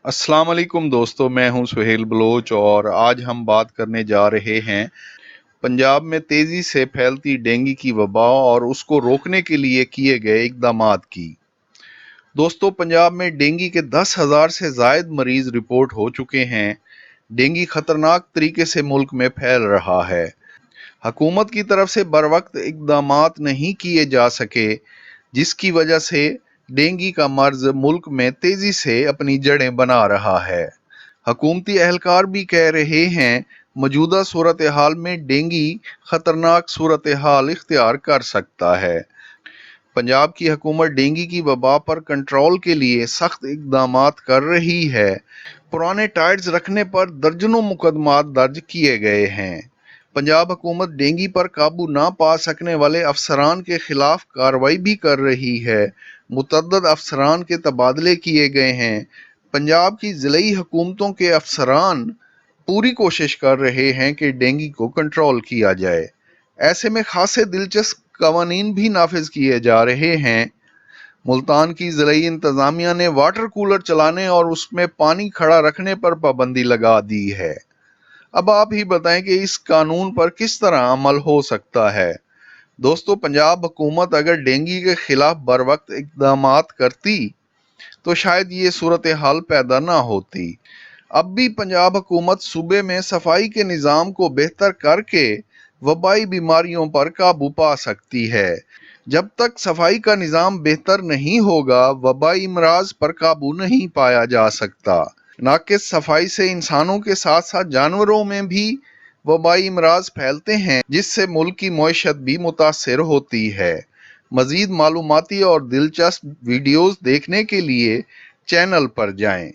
अस्सलाम वालेकुम दोस्तों, मैं हूं सुहेल बलोच और आज हम बात करने जा रहे हैं पंजाब में तेजी से फैलती डेंगू की वबा और उसको रोकने के लिए किए गए इकदामात की। दोस्तों, पंजाब में डेंगू के 10,000 से जायद मरीज रिपोर्ट हो चुके हैं। डेंगू खतरनाक तरीके से मुल्क में फैल रहा है। हुकूमत की तरफ से बरवक्त इकदामात नहीं किए जा सके, जिसकी वजह से डेंगू का मर्ज मुल्क में तेजी से अपनी जड़ें बना रहा है। हुकूमती एहलकार भी कह रहे हैं मौजूदा सूरत हाल में डेंगू खतरनाक सूरत हाल इख्तियार कर सकता है। पंजाब की हुकूमत डेंगू की वबा पर कंट्रोल के लिए सख्त इकदामात कर रही है। पुराने टाइट्स रखने पर दर्जनों मुकदमात दर्ज किए गए हैं। पंजाब हुकूमत डेंगू पर काबू ना पा सकने वाले अफसरान के खिलाफ कार्रवाई भी कर रही है। मुतअद्दिद अफसरान के तबादले किए गए हैं। पंजाब की ज़िलाई हुकूमतों के अफसरान पूरी कोशिश कर रहे हैं कि डेंगू को कंट्रोल किया जाए। ऐसे में खासे दिलचस्प कवानीन भी नाफिज किए जा रहे हैं। मुल्तान की ज़िलाई इंतज़ामिया ने वाटर कूलर चलाने और उसमें पानी खड़ा रखने पर पाबंदी लगा दी है। अब आप ही बताएं कि इस कानून पर किस तरह अमल हो सकता है। दोस्तों, पंजाब हुकूमत अगर डेंगू के खिलाफ बरवक्त इकदामात करती तो शायद ये सूरत हाल पैदा ना होती। अब भी पंजाब हुकूमत सूबे में सफाई के निज़ाम को बेहतर करके वबाई बीमारियों पर काबू पा सकती है। जब तक सफाई का निज़ाम बेहतर नहीं होगा, वबाई अमराज पर काबू नहीं पाया जा सकता। नाकिस सफाई से इंसानों के साथ साथ जानवरों में भी वबाई अमराज फैलते हैं, जिससे मुल्क की मईशत भी मुतासर होती है। मजीद मालूमाती और दिलचस्प वीडियोस देखने के लिए चैनल पर जाएं।